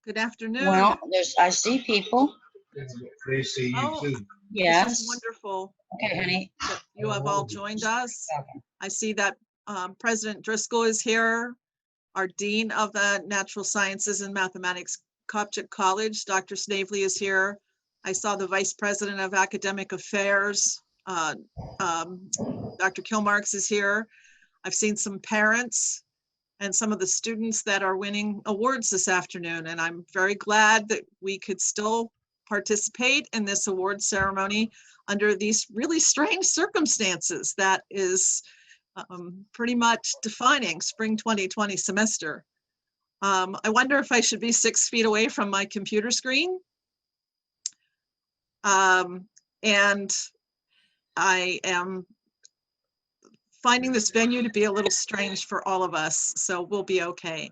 Good afternoon. Well, I see people. They see you Oh, too. this is Yes. wonderful Okay, honey. that you have all joined us. Okay. I see that President Driscoll is here, our Dean of the Natural Sciences and Mathematics, Coptic College, Dr. Snavely is here. I saw the Vice President of Academic Affairs, Dr. Kilmarks is here. I've seen some parents and some of the students that are winning awards this afternoon, and I'm very glad that we could still participate in this award ceremony under these really strange circumstances that is pretty much defining spring 2020 semester. I wonder if I should be 6 feet away from my computer screen. And I am finding this venue to be a little strange for all of us, so we'll be okay.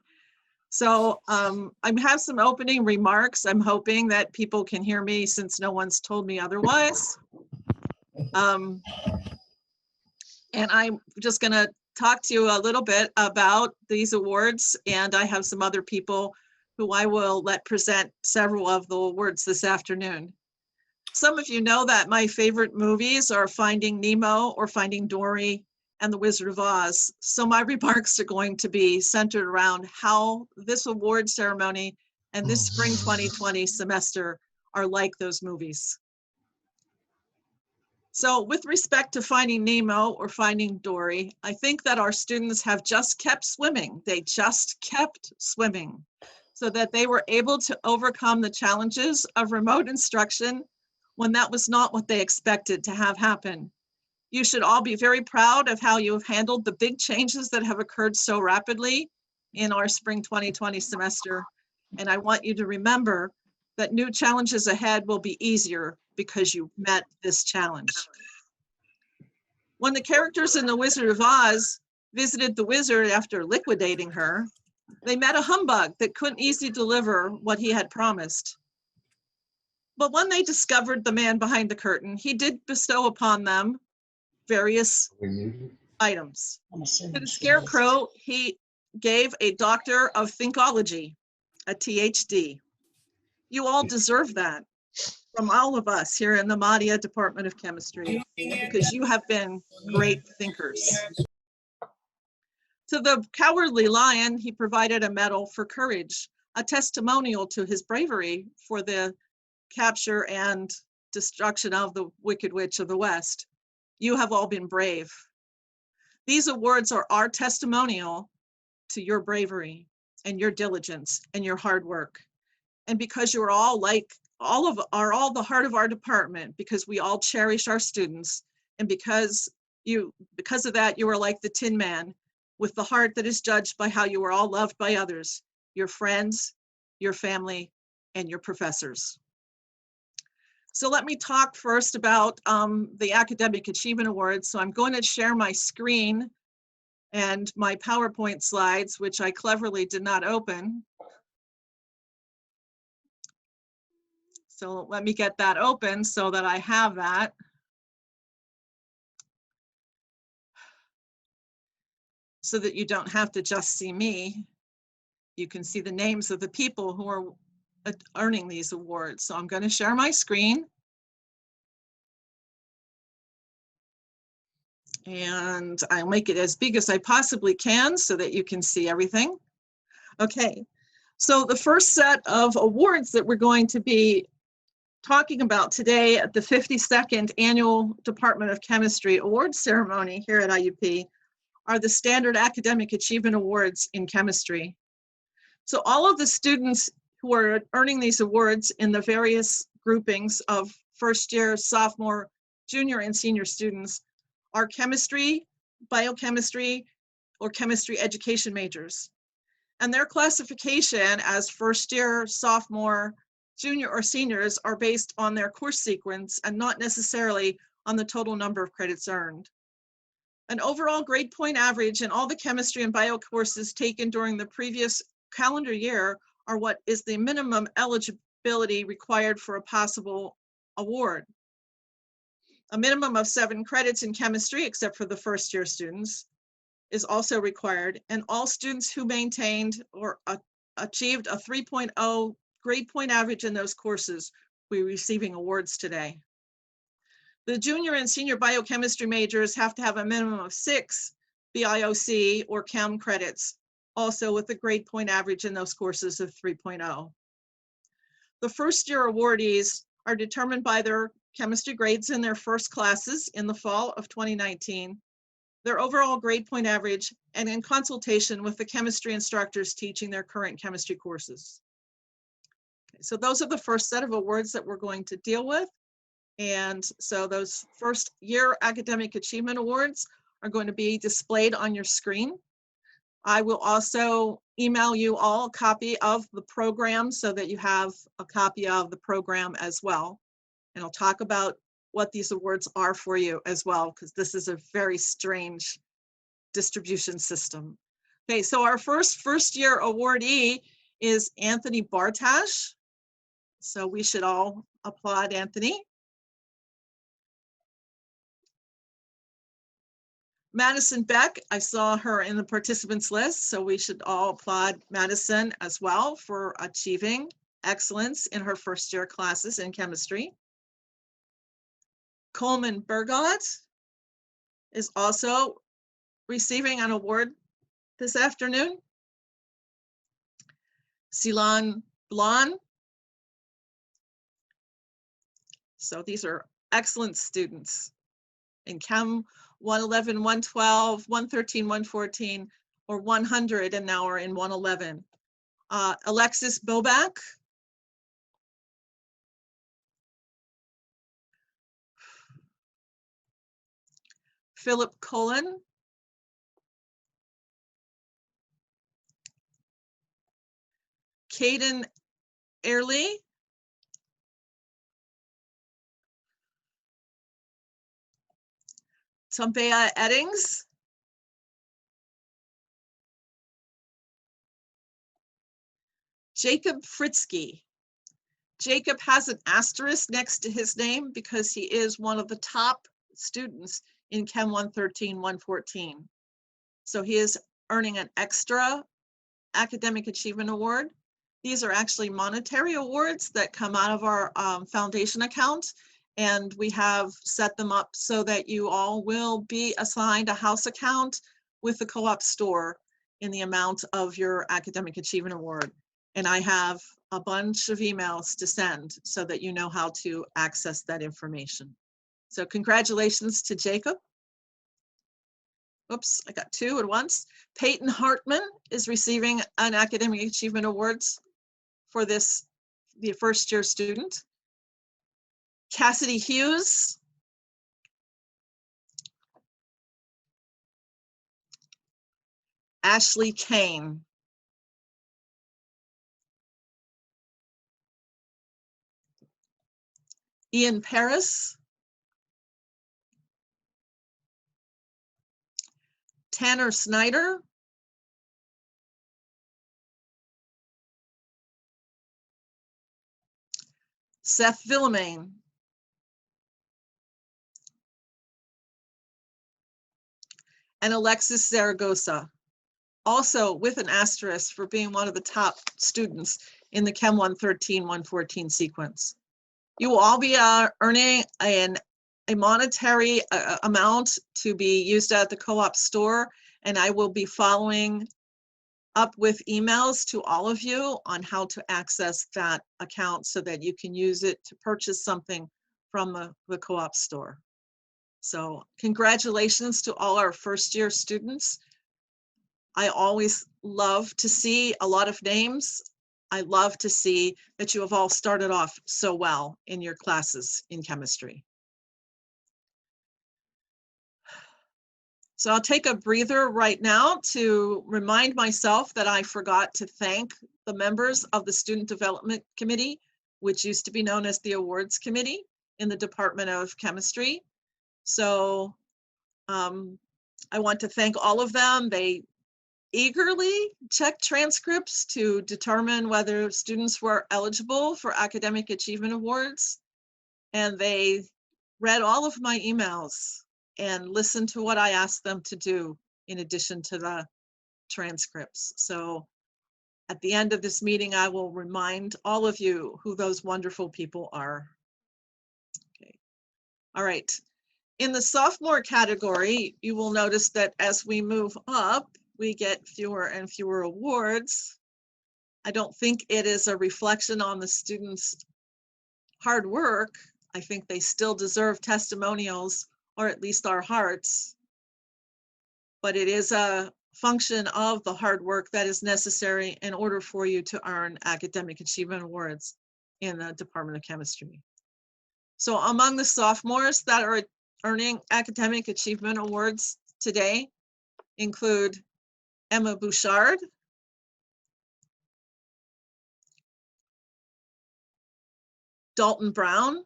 So I have some opening remarks. I'm hoping that people can hear me since no one's told me otherwise. And I'm just going to talk to you a little bit about these awards, and I have some other people who I will let present several of the awards this afternoon. Some of you know that my favorite movies are Finding Nemo or Finding Dory and The Wizard of Oz. So my remarks are going to be centered around how this award ceremony and this spring 2020 semester are like those movies. So with respect to Finding Nemo or Finding Dory, I think that our students have just kept swimming. They just kept swimming so that they were able to overcome the challenges of remote instruction when that was not what they expected to have happen. You should all be very proud of how you have handled the big changes that have occurred so rapidly in our spring 2020 semester. And I want you to remember that new challenges ahead will be easier because you met this challenge. When the characters in The Wizard of Oz visited the wizard after liquidating her, they met a humbug that couldn't easily deliver what he had promised. But when they discovered the man behind the curtain, he did bestow upon them various items. To the scarecrow, he gave a doctor of thinkology, a THD. You all deserve that from all of us here in the Madia Department of Chemistry, because you have been great thinkers. To the cowardly lion, he provided a medal for courage, a testimonial to his bravery for the capture and destruction of the Wicked Witch of the West. You have all been brave. These awards are our testimonial to your bravery and your diligence and your hard work. And because you're all like, all the heart of our department, because we all cherish our students, and because of that, you are like the Tin Man, with the heart that is judged by how you are all loved by others, your friends, your family, and your professors. So let me talk first about the Academic Achievement Awards. So I'm going to share my screen and my PowerPoint slides, which I cleverly did not open. So let me get that open so that I have that. So that you don't have to just see me. You can see the names of the people who are earning these awards. So I'm going to share my screen. And I'll make it as big as I possibly can so that you can see everything. Okay, so the first set of awards that we're going to be talking about today at the 52nd Annual Department of Chemistry Awards Ceremony here at IUP are the Standard Academic Achievement Awards in Chemistry. So all of the students who are earning these awards in the various groupings of first year, sophomore, junior, and senior students are chemistry, biochemistry, or chemistry education majors. And their classification as first year, sophomore, junior, or seniors are based on their course sequence and not necessarily on the total number of credits earned. An overall grade point average in all the chemistry and bio courses taken during the previous calendar year are what is the minimum eligibility required for a possible award. A minimum of 7 credits in chemistry, except for the first year students, is also required, and all students who maintained or achieved a 3.0 grade point average in those courses will be receiving awards today. The junior and senior biochemistry majors have to have a minimum of 6 BIOC or Chem credits, also with a grade point average in those courses of 3.0. The first year awardees are determined by their chemistry grades in their first classes in the fall of 2019, their overall grade point average, and in consultation with the chemistry instructors teaching their current chemistry courses. Okay, so those are the first set of awards that we're going to deal with. And so those first year academic achievement awards are going to be displayed on your screen. I will also email you all a copy of the program so that you have a copy of the program as well. And I'll talk about what these awards are for you as well, because this is a very strange distribution system. Okay, so our first year awardee is Anthony Bartash. So we should all applaud Anthony. Madison Beck, I saw her in the participants list, so we should all applaud Madison as well for achieving excellence in her first year classes in chemistry. Coleman Bergot is also receiving an award this afternoon. Ceylon Blon. So these are excellent students in Chem 111, 112, 113, 114, or 100, and now we're in 111. Alexis Bobak. Philip Cullen. Caden Early. Tumpea Eddings. Jacob Fritzky. Jacob has an asterisk next to his name because he is one of the top students in Chem 113, 114. So he is earning an extra academic achievement award. These are actually monetary awards that come out of our foundation account, and we have set them up so that you all will be assigned a house account with the co-op store in the amount of your academic achievement award. And I have a bunch of emails to send so that you know how to access that information. So congratulations to Jacob. Oops, I got 2 at once. Peyton Hartman is receiving an academic achievement awards for this, the first year student. Cassidy Hughes. Ashley Kane. Ian Paris. Tanner Snyder. Seth Villamain. And Alexis Zaragoza, also with an asterisk for being one of the top students in the Chem 113, 114 sequence. You will all be earning a monetary amount to be used at the co-op store, and I will be following up with emails to all of you on how to access that account so that you can use it to purchase something from the co-op store. So congratulations to all our first year students. I always love to see a lot of names. I love to see that you have all started off so well in your classes in chemistry. So I'll take a breather right now to remind myself that I forgot to thank the members of the Student Development Committee, which used to be known as the Awards Committee in the Department of Chemistry. So I want to thank all of them. They eagerly checked transcripts to determine whether students were eligible for academic achievement awards. And they read all of my emails and listened to what I asked them to do in addition to the transcripts. So At the end of this meeting, I will remind all of you who those wonderful people are. Okay. All right. In the sophomore category, you will notice that as we move up, we get fewer and fewer awards. I don't think it is a reflection on the students' hard work. I think they still deserve testimonials, or at least our hearts. But it is a function of the hard work that is necessary in order for you to earn academic achievement awards in the Department of Chemistry. So among the sophomores that are earning academic achievement awards today include Emma Bouchard, Dalton Brown,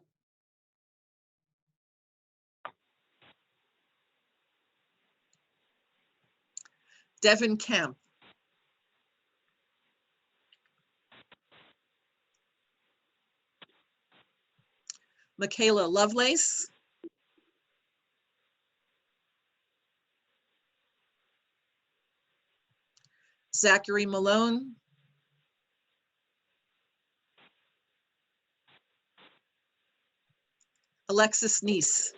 Devin Kemp, Michaela Lovelace, Zachary Malone, Alexis Neese,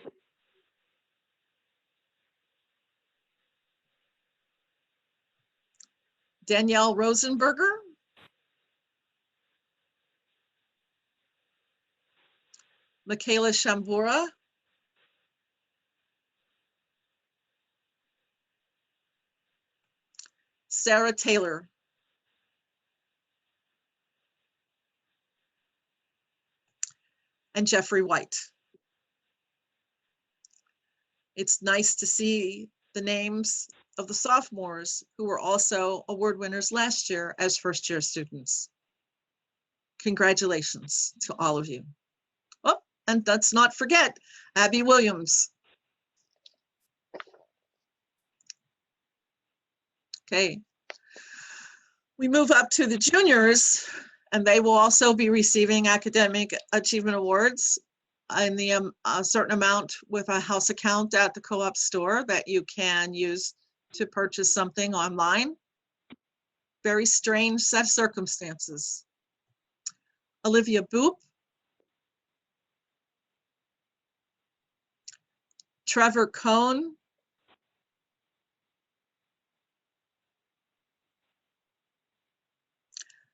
Danielle Rosenberger, Michaela Shambura, Sarah Taylor, and Jeffrey White. It's nice to see the names of the sophomores who were also award winners last year as first-year students. Congratulations to all of you. Oh, and let's not forget Abby Williams. Okay. We move up to the juniors, and they will also be receiving academic achievement awards in the a certain amount with a house account at the co-op store that you can use to purchase something online. Very strange set of circumstances. Olivia Boop, Trevor Cohn,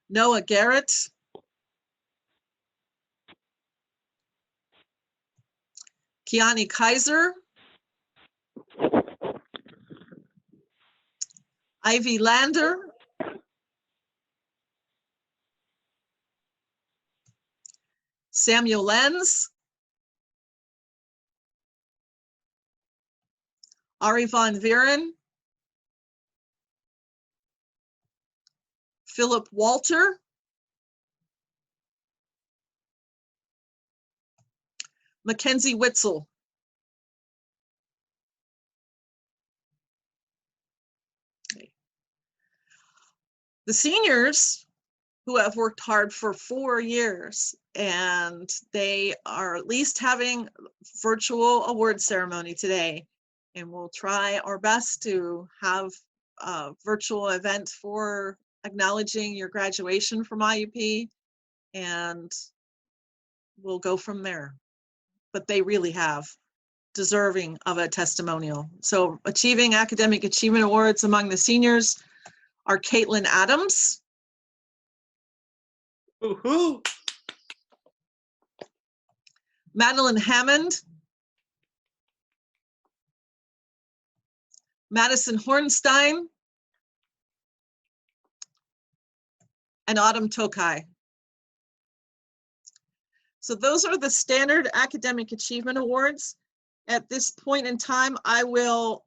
Noah Garrett, Kiani Kaiser, Ivy Lander, Samuel Lenz, Ari von Vieren, Philip Walter, Mackenzie Witzel. Okay. The seniors who have worked hard for 4 years, and they are at least having virtual award ceremony today. And we'll try our best to have a virtual event for acknowledging your graduation from IUP, and we'll go from there. But they really have deserving of a testimonial. So achieving academic achievement awards among the seniors are Caitlin Adams, Woohoo! Madeline Hammond, Madison Hornstein, and Autumn Tokai. So those are the standard academic achievement awards. At this point in time, I will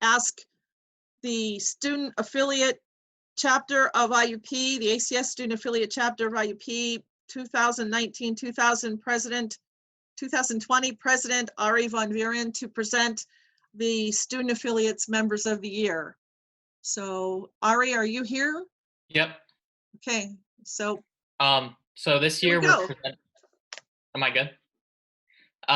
ask the student affiliate chapter of IUP, the ACS student affiliate chapter of IUP 2019-2020 president Ari von Vieren to present the student affiliates members of the year. So Ari, are you here? Yep. Okay, so So this year go. Am I good?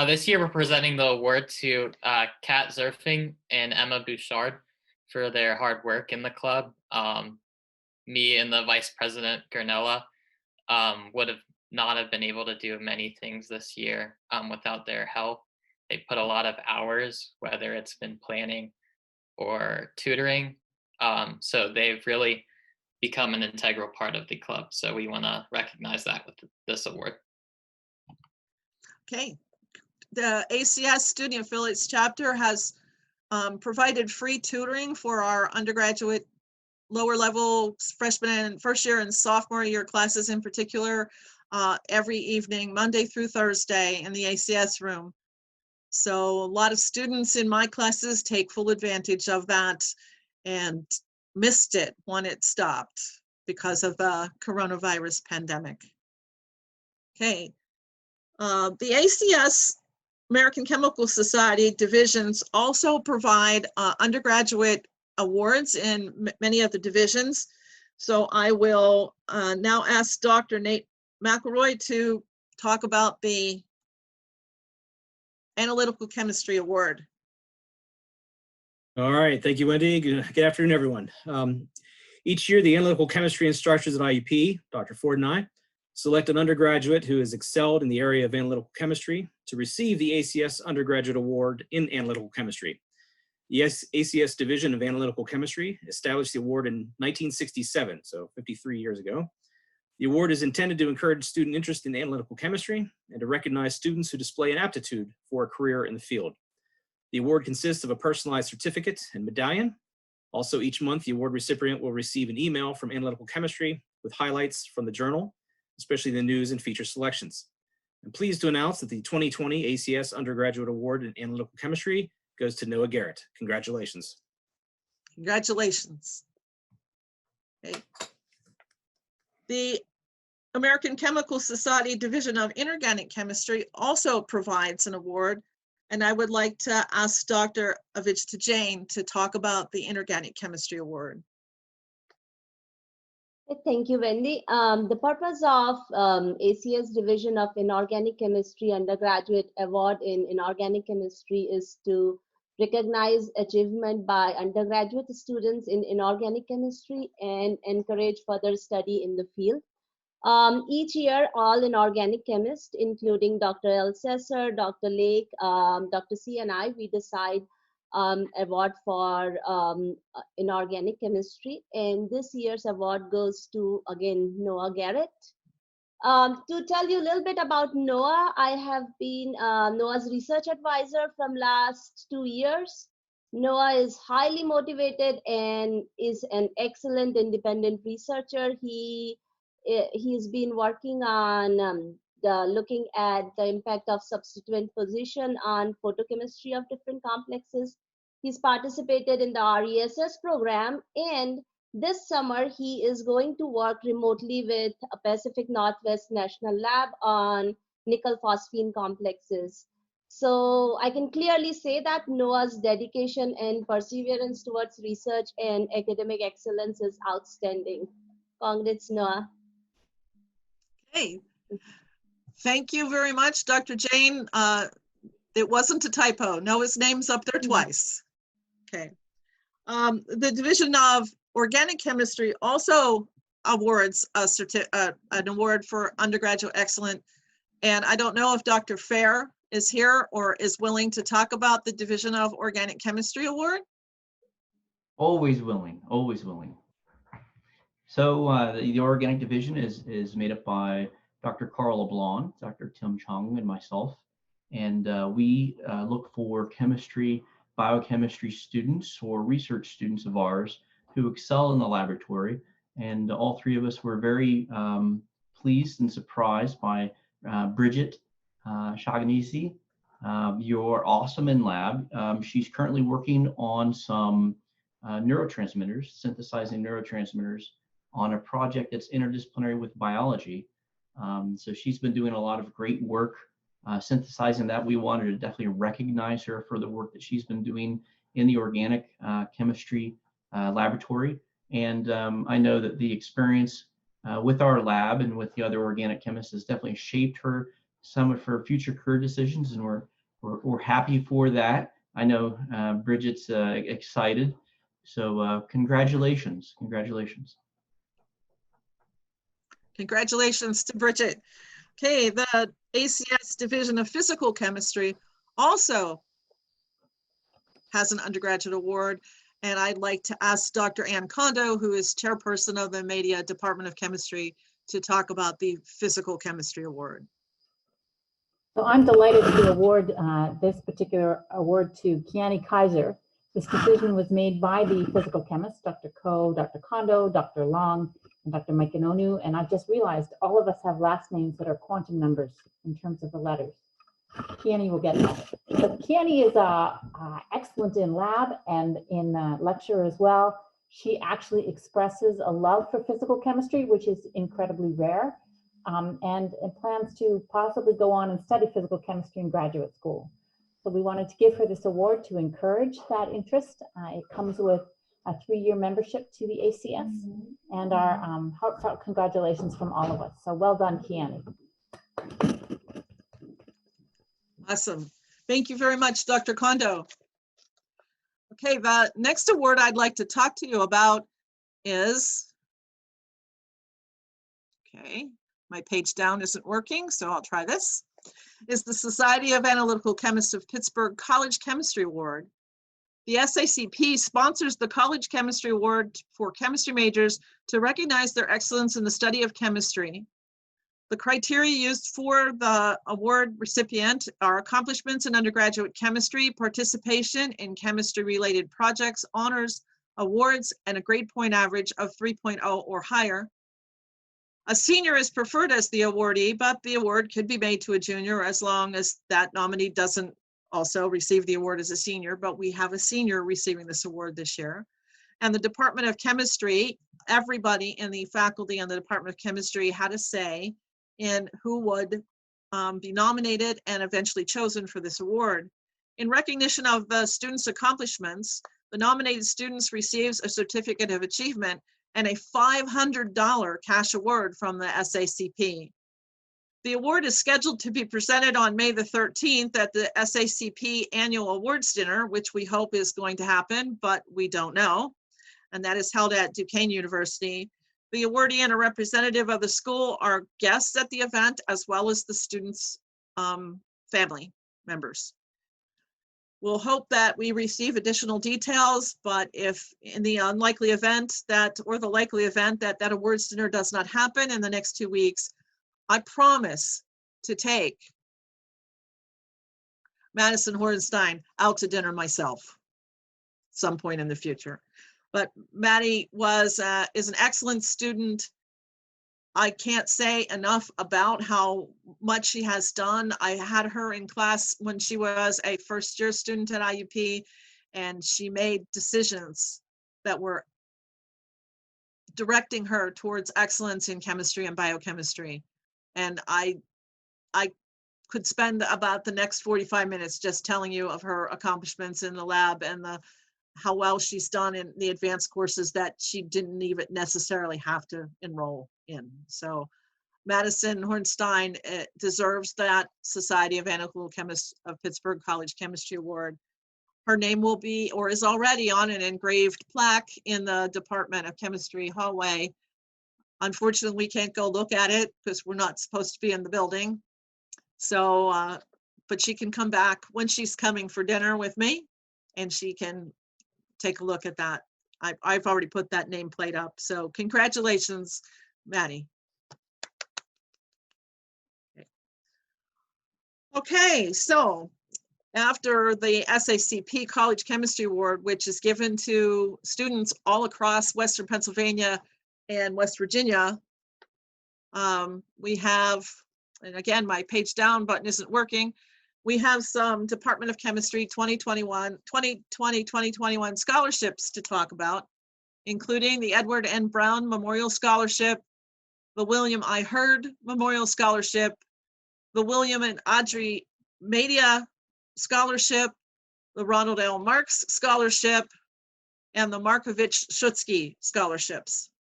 This year we're presenting the award to Kat Zerfing and Emma Bouchard for their hard work in the club. me and the vice president, Garnella, would have not have been able to do many things this year without their help. They put a lot of hours, whether it's been planning or tutoring. So they've really become an integral part of the club. So we want to recognize that with this award. Okay. The ACS Student Affiliates chapter has provided free tutoring for our undergraduate lower level freshman and first year and sophomore year classes in particular, every evening, Monday through Thursday in the ACS room. So a lot of students in my classes take full advantage of that and missed it when it stopped because of the coronavirus pandemic. Okay. The ACS, American Chemical Society divisions also provide undergraduate awards in many of the divisions. So I will now ask Dr. Nate McElroy to talk about the Analytical Chemistry Award. All right, thank you, Wendy. Good afternoon, everyone. Each year, the Analytical Chemistry instructors at IUP, Dr. Ford and I, select an undergraduate who has excelled in the area of analytical chemistry to receive the ACS Undergraduate Award in Analytical Chemistry. The ACS Division of Analytical Chemistry established the award in 1967, so 53 years ago. The award is intended to encourage student interest in analytical chemistry and to recognize students who display an aptitude for a career in the field. The award consists of a personalized certificate and medallion. Also, each month, the award recipient will receive an email from Analytical Chemistry with highlights from the journal, especially the news and feature selections. I'm pleased to announce that the 2020 ACS Undergraduate Award in Analytical Chemistry goes to Noah Garrett. Congratulations. Congratulations. Okay. The American Chemical Society Division of Inorganic Chemistry also provides an award, and I would like to ask Dr. Avidjita Jain to talk about the Inorganic Chemistry Award. Thank you, Wendy. The purpose of ACS Division of Inorganic Chemistry Undergraduate Award in Inorganic Chemistry is to recognize achievement by undergraduate students in inorganic chemistry and encourage further study in the field. Each year, all inorganic chemists, including Dr. Elsesser, Dr. Lake, Dr. C, and I, we decide award for inorganic chemistry, and this year's award goes to, again, Noah Garrett. To tell you a little bit about Noah, I have been Noah's research advisor from last 2 years. Noah is highly motivated and is an excellent independent researcher. He's been working on looking at the impact of substituent position on photochemistry of different complexes. He's participated in the RESS program, and this summer he is going to work remotely with a Pacific Northwest National Lab on nickel phosphine complexes. So I can clearly say that Noah's dedication and perseverance towards research and academic excellence is outstanding. Congrats, Noah. Hey, thank you very much, Dr. Jain. It wasn't a typo. Noah's name's up there twice. Okay. The Division of Organic Chemistry also awards an award for undergraduate excellence. And I don't know if Dr. Fair is here or is willing to talk about the Division of Organic Chemistry Award. Always willing, always willing. So the organic division is made up by Dr. Carl LeBlanc, Dr. Tim Chung, and myself. And we look for chemistry, biochemistry students or research students of ours who excel in the laboratory. And all three of us were very pleased and surprised by Bridget Shaganisi. You're awesome in lab. She's currently working on some neurotransmitters, synthesizing neurotransmitters on a project that's interdisciplinary with biology. So she's been doing a lot of great work synthesizing that. We wanted to definitely recognize her for the work that she's been doing in the organic chemistry laboratory. And I know that the experience with our lab and with the other organic chemists has definitely shaped her, some of her future career decisions, and we're happy for that. I know Bridget's excited. So congratulations, congratulations. Congratulations to Bridget. Okay, the ACS Division of Physical Chemistry also has an undergraduate award. And I'd like to ask Dr. Ann Kondo, who is chairperson of the Madia Department of Chemistry, to talk about the Physical Chemistry Award. So I'm delighted to award this particular award to Kiani Kaiser. This decision was made by the physical chemists, Dr. Ko, Dr. Kondo, Dr. Long, and Dr. Maikanonu. And I've just realized all of us have last names that are quantum numbers in terms of the letters. Kiani will get that. But Kiani is excellent in lab and in lecture as well. She actually expresses a love for physical chemistry, which is incredibly rare. And plans to possibly go on and study physical chemistry in graduate school. So we wanted to give her this award to encourage that interest. It comes with a 3-year membership to the ACS and our heartfelt congratulations from all of us. So well done, Kiani. Awesome. Thank you very much, Dr. Kondo. Okay, the next award I'd like to talk to you about is, okay, my page down isn't working, so I'll try this, is the Society of Analytical Chemists of Pittsburgh College Chemistry Award. The SACP sponsors the College Chemistry Award for chemistry majors to recognize their excellence in the study of chemistry. The criteria used for the award recipient are accomplishments in undergraduate chemistry, participation in chemistry-related projects, honors, awards, and a grade point average of 3.0 or higher. A senior is preferred as the awardee, but the award could be made to a junior as long as that nominee doesn't also receive the award as a senior, but we have a senior receiving this award this year. And the Department of Chemistry, everybody in the faculty and the Department of Chemistry had a say in who would be nominated and eventually chosen for this award. In recognition of the students' accomplishments, the nominated students receives a certificate of achievement and a $500 cash award from the SACP. The award is scheduled to be presented on May the 13th at the SACP Annual Awards Dinner, which we hope is going to happen, but we don't know. And that is held at Duquesne University. The awardee and a representative of the school are guests at the event, as well as the students' family members. We'll hope that we receive additional details, but if in the unlikely event that, or the likely event that that awards dinner does not happen in the next 2 weeks, I promise to take Madison Hornstein out to dinner myself some point in the future. But Maddie is an excellent student. I can't say enough about how much she has done. I had her in class when she was a first-year student at IUP, and she made decisions that were directing her towards excellence in chemistry and biochemistry. And I could spend about the next 45 minutes just telling you of her accomplishments in the lab and how well she's done in the advanced courses that she didn't even necessarily have to enroll in. So Madison Hornstein deserves that Society of Analytical Chemists of Pittsburgh College Chemistry Award. Her name will be, or is already on an engraved plaque in the Department of Chemistry hallway. Unfortunately, we can't go look at it because we're not supposed to be in the building. So, but she can come back when she's coming for dinner with me, and she can take a look at that. I've already put that nameplate up. So congratulations, Maddie. Okay, so after the SACP College Chemistry Award, which is given to students all across Western Pennsylvania and West Virginia, we have, and again, my page down button isn't working. We have some Department of Chemistry 2020-2021 scholarships to talk about, including the Edward N. Brown Memorial Scholarship, the William I. Hurd Memorial Scholarship, the William and Audrey Madia Scholarship, the Ronald L. Marks Scholarship, and the Markovich Schutzky Scholarships.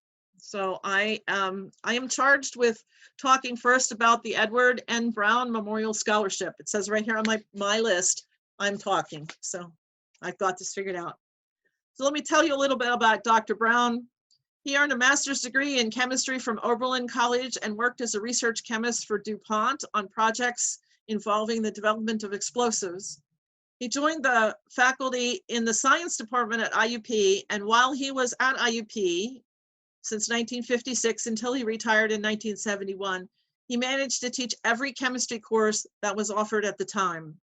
So I am charged with talking first about the Edward N. Brown Memorial Scholarship. It says right here on my list, I'm talking. So I've got this figured out. So let me tell you a little bit about Dr. Brown. He earned a master's degree in chemistry from Oberlin College and worked as a research chemist for DuPont on projects involving the development of explosives. He joined the faculty in the science department at IUP, and while he was at IUP since 1956 until he retired in 1971, he managed to teach every chemistry course that was offered at the time.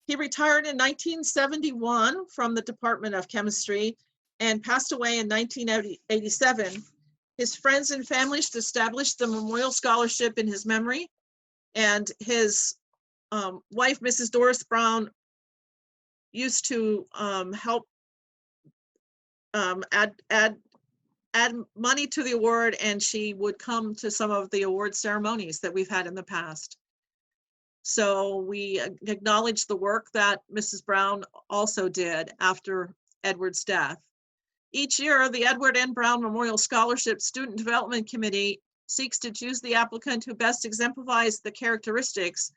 He retired in 1971 from the Department of Chemistry and passed away in 1987. His friends and family established the Memorial Scholarship in his memory, and his wife, Mrs. Doris Brown, used to help add money to the award, and she would come to some of the award ceremonies that we've had in the past. So we acknowledge the work that Mrs. Brown also did after Edward's death. Each year, the Edward N. Brown Memorial Scholarship Student Development Committee seeks to choose the applicant who best exemplifies the characteristics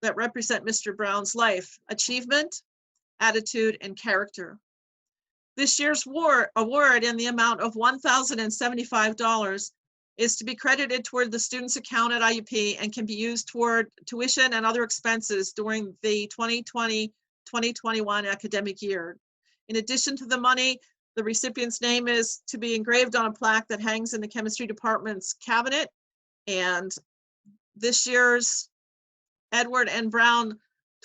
that represent Mr. Brown's life, achievement, attitude, and character. This year's award in the amount of $1,075 is to be credited toward the student's account at IUP and can be used toward tuition and other expenses during the 2020-2021 academic year. In addition to the money, the recipient's name is to be engraved on a plaque that hangs in the chemistry department's cabinet. And this year's Edward N. Brown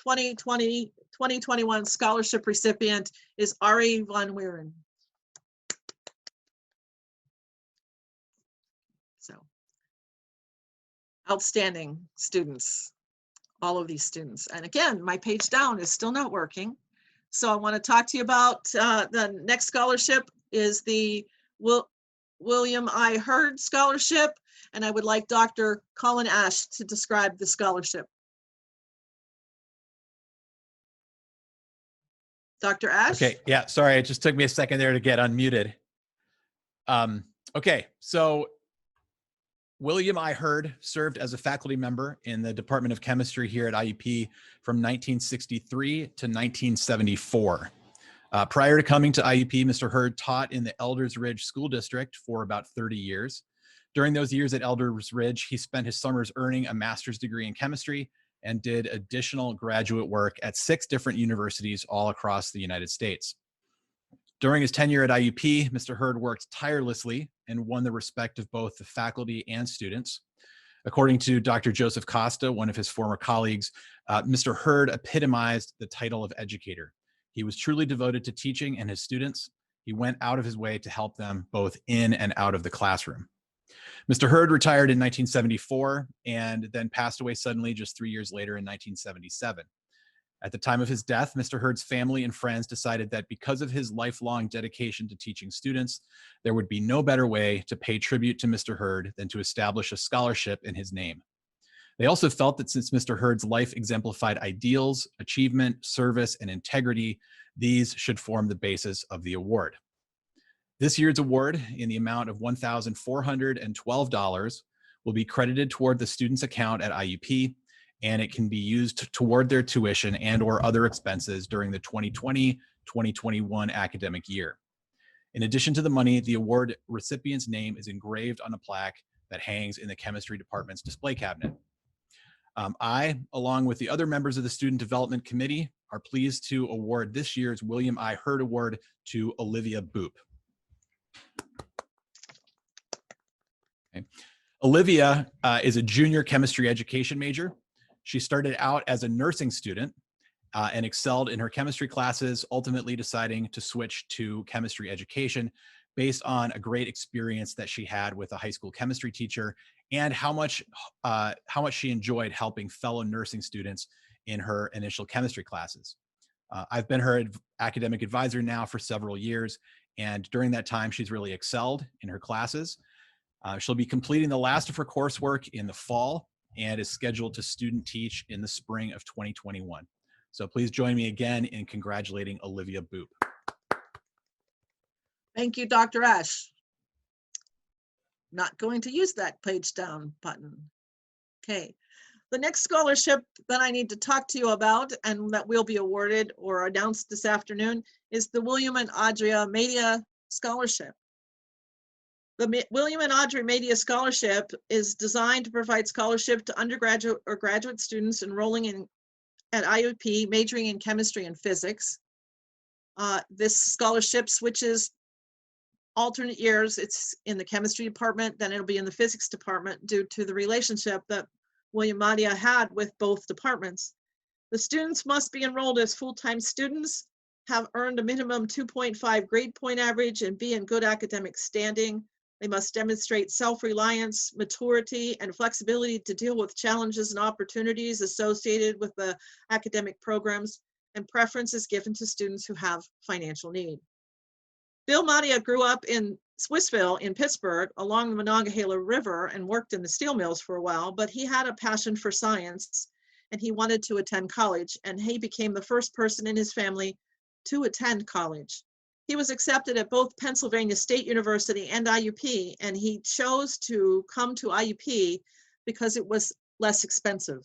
2020-2021 scholarship recipient is Ari von Weeren. So, outstanding students, all of these students. And again, my page down is still not working. So I want to talk to you about the next scholarship is the William I. Hurd Scholarship. And I would like Dr. Colin Ash to describe the scholarship. Dr. Ash? Okay, yeah, sorry, it just took me a second there to get unmuted. Okay, so William I. Hurd served as a faculty member in the Department of Chemistry here at IUP from 1963 to 1974. Prior to coming to IUP, Mr. Hurd taught in the Elders Ridge School District for about 30 years. During those years at Elders Ridge, he spent his summers earning a master's degree in chemistry and did additional graduate work at 6 different universities all across the United States. During his tenure at IUP, Mr. Hurd worked tirelessly and won the respect of both the faculty and students. According to Dr. Joseph Costa, one of his former colleagues, Mr. Hurd epitomized the title of educator. He was truly devoted to teaching and his students. He went out of his way to help them both in and out of the classroom. Mr. Hurd retired in 1974 and then passed away suddenly just 3 years later in 1977. At the time of his death, Mr. Hurd's family and friends decided that because of his lifelong dedication to teaching students, there would be no better way to pay tribute to Mr. Hurd than to establish a scholarship in his name. They also felt that since Mr. Hurd's life exemplified ideals, achievement, service, and integrity, these should form the basis of the award. This year's award, in the amount of $1,412, will be credited toward the student's account at IUP, and it can be used toward their tuition and or other expenses during the 2020-2021 academic year. In addition to the money, the award recipient's name is engraved on a plaque that hangs in the chemistry department's display cabinet. I, along with the other members of the Student Development Committee, are pleased to award this year's William I. Hurd Award to Olivia Boop. Okay. Olivia is a junior chemistry education major. She started out as a nursing student and excelled in her chemistry classes, ultimately deciding to switch to chemistry education based on a great experience that she had with a high school chemistry teacher and how much she enjoyed helping fellow nursing students in her initial chemistry classes. I've been her academic advisor now for several years, and during that time, she's really excelled in her classes. She'll be completing the last of her coursework in the fall and is scheduled to student teach in the spring of 2021. So please join me again in congratulating Olivia Boop. Thank you, Dr. Ash. Not going to use that page down button. Okay. The next scholarship that I need to talk to you about and that will be awarded or announced this afternoon is the William and Audrey Madia Scholarship. The William and Audrey Madia Scholarship is designed to provide scholarship to undergraduate or graduate students enrolling at IUP, majoring in chemistry and physics. This scholarship switches alternate years. It's in the chemistry department, then it'll be in the physics department due to the relationship that William Madia had with both departments. The students must be enrolled as full-time students, have earned a minimum 2.5 grade point average, and be in good academic standing. They must demonstrate self-reliance, maturity, and flexibility to deal with challenges and opportunities associated with the academic programs, and preference is given to students who have financial need. Bill Madia grew up in Swissville in Pittsburgh along the Monongahela River and worked in the steel mills for a while, but he had a passion for science and he wanted to attend college, and he became the first person in his family to attend college. He was accepted at both Pennsylvania State University and IUP, and he chose to come to IUP because it was less expensive.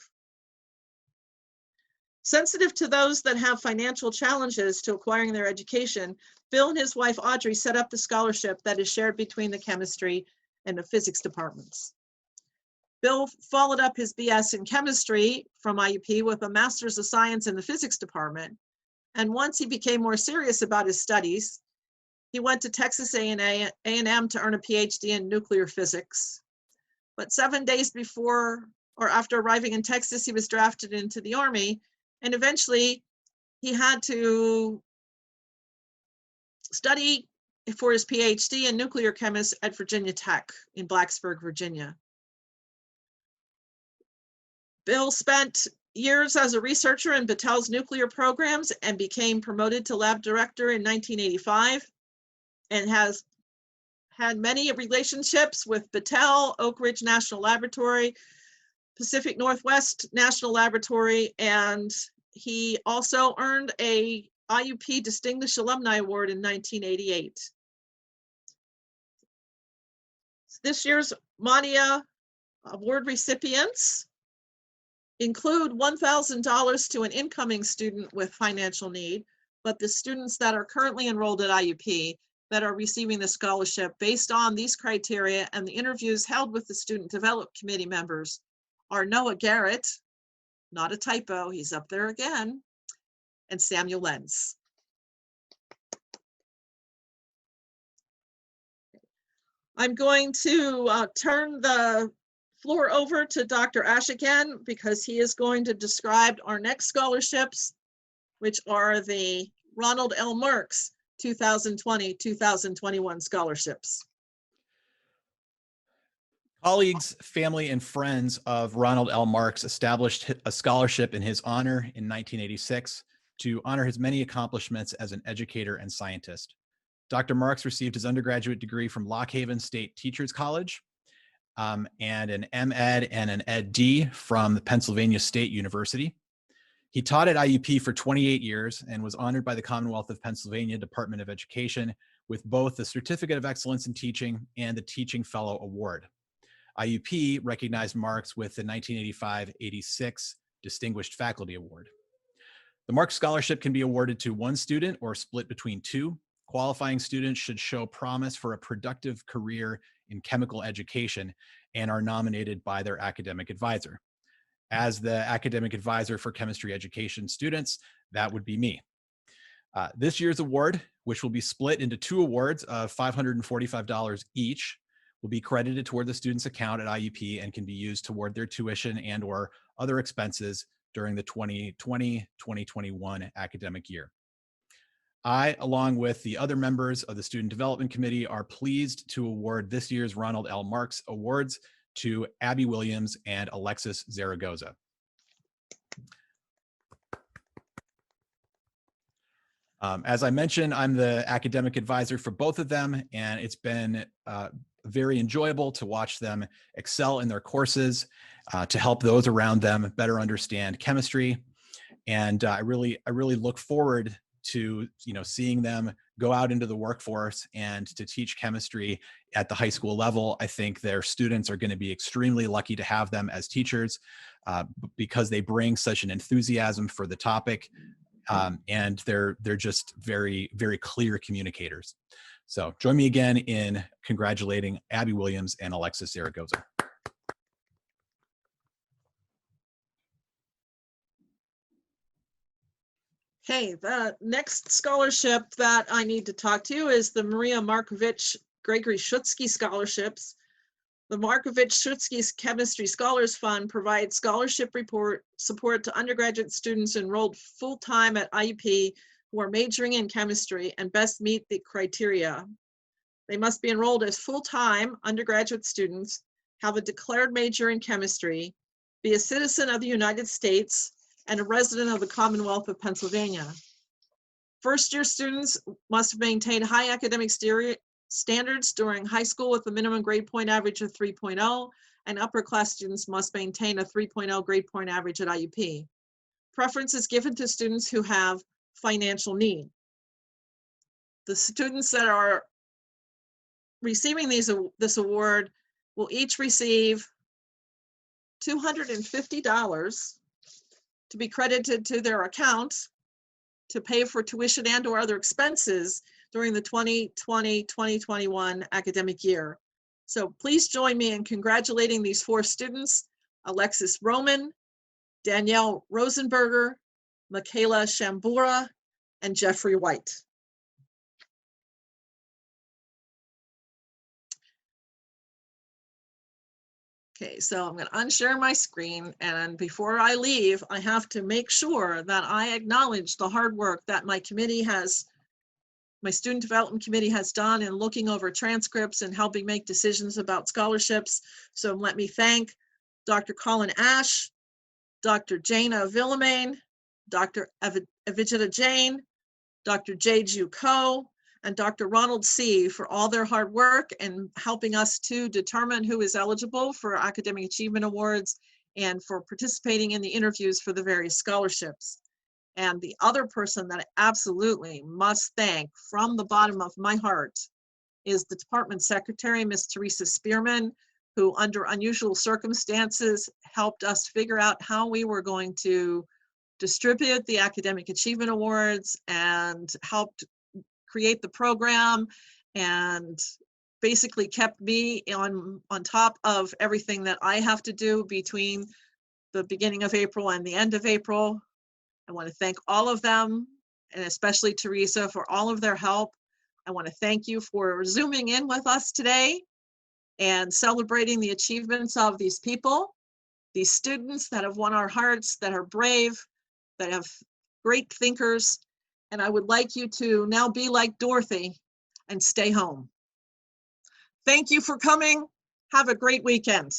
Sensitive to those that have financial challenges to acquiring their education, Bill and his wife Audrey set up the scholarship that is shared between the chemistry and the physics departments. Bill followed up his BS in chemistry from IUP with a master's of science in the physics department. And once he became more serious about his studies, he went to Texas A&M to earn a PhD in nuclear physics. But 7 days before or after arriving in Texas, he was drafted into the Army. And eventually he had to study for his PhD in nuclear chemist at Virginia Tech in Blacksburg, Virginia. Bill spent years as a researcher in Battelle's nuclear programs and became promoted to lab director in 1985, and has had many relationships with Battelle, Oak Ridge National Laboratory, Pacific Northwest National Laboratory, and he also earned a IUP Distinguished Alumni Award in 1988. This year's Madia Award recipients include $1,000 to an incoming student with financial need, but the students that are currently enrolled at IUP that are receiving the scholarship based on these criteria and the interviews held with the Student Development Committee members are Noah Garrett, not a typo, he's up there again, and Samuel Lenz. I'm going to turn the floor over to Dr. Ash again, because he is going to describe our next scholarships, which are the Ronald L. Marks 2020-2021 scholarships. Colleagues, family, and friends of Ronald L. Marks established a scholarship in his honor in 1986 to honor his many accomplishments as an educator and scientist. Dr. Marks received his undergraduate degree from Lock Haven State Teachers College, and an M.Ed and an Ed.D. from the Pennsylvania State University. He taught at IUP for 28 years and was honored by the Commonwealth of Pennsylvania Department of Education with both the Certificate of Excellence in Teaching and the Teaching Fellow Award. IUP recognized Marks with the 1985-86 Distinguished Faculty Award. The Marks Scholarship can be awarded to one student or split between two. Qualifying students should show promise for a productive career in chemical education and are nominated by their academic advisor. As the academic advisor for chemistry education students, that would be me. This year's award, which will be split into two awards of $545 each, will be credited toward the student's account at IUP and can be used toward their tuition and or other expenses during the 2020-2021 academic year. I, along with the other members of the Student Development Committee, are pleased to award this year's Ronald L. Marks Awards to Abby Williams and Alexis Zaragoza. As I mentioned, I'm the academic advisor for both of them, and it's been very enjoyable to watch them excel in their courses, to help those around them better understand chemistry. And I really look forward to seeing them go out into the workforce and to teach chemistry at the high school level. I think their students are going to be extremely lucky to have them as teachers because they bring such an enthusiasm for the topic, and they're just very, very clear communicators. So join me again in congratulating Abby Williams and Alexis Zaragoza. Okay, the next scholarship that I need to talk to you is the Maria Markovich Gregory Schutzke scholarships. The Markovich Schutzke Chemistry Scholars Fund provides scholarship support to undergraduate students enrolled full-time at IUP who are majoring in chemistry and best meet the criteria. They must be enrolled as full-time undergraduate students, have a declared major in chemistry, be a citizen of the United States, and a resident of the Commonwealth of Pennsylvania. First-year students must maintain high academic standards during high school with a minimum grade point average of 3.0, and upper class students must maintain a 3.0 grade point average at IUP. Preference is given to students who have financial need. The students that are receiving this award will each receive $250 to be credited to their account to pay for tuition and or other expenses during the 2020-2021 academic year. So please join me in congratulating these 4 students: Alexis Roman, Danielle Rosenberger, Michaela Shambura, and Jeffrey White. Okay, so I'm going to unshare my screen, and before I leave, I have to make sure that I acknowledge the hard work that my student development committee has done in looking over transcripts and helping make decisions about scholarships. So let me thank Dr. Colin Ash, Dr. Jana Villamain, Dr. Avijita Jain, Dr. Jeju Ko, and Dr. Ronald C. for all their hard work and helping us to determine who is eligible for academic achievement awards and for participating in the interviews for the various scholarships. And the other person that I absolutely must thank from the bottom of my heart is the department secretary, Ms. Teresa Spearman, who under unusual circumstances helped us figure out how we were going to distribute the academic achievement awards and helped create the program and basically kept me on top of everything that I have to do between the beginning of April and the end of April. I want to thank all of them, and especially Teresa, for all of their help. I want to thank you for Zooming in with us today and celebrating the achievements of these people, these students that have won our hearts, that are brave, that have great thinkers. And I would like you to now be like Dorothy and stay home. Thank you for coming. Have a great weekend.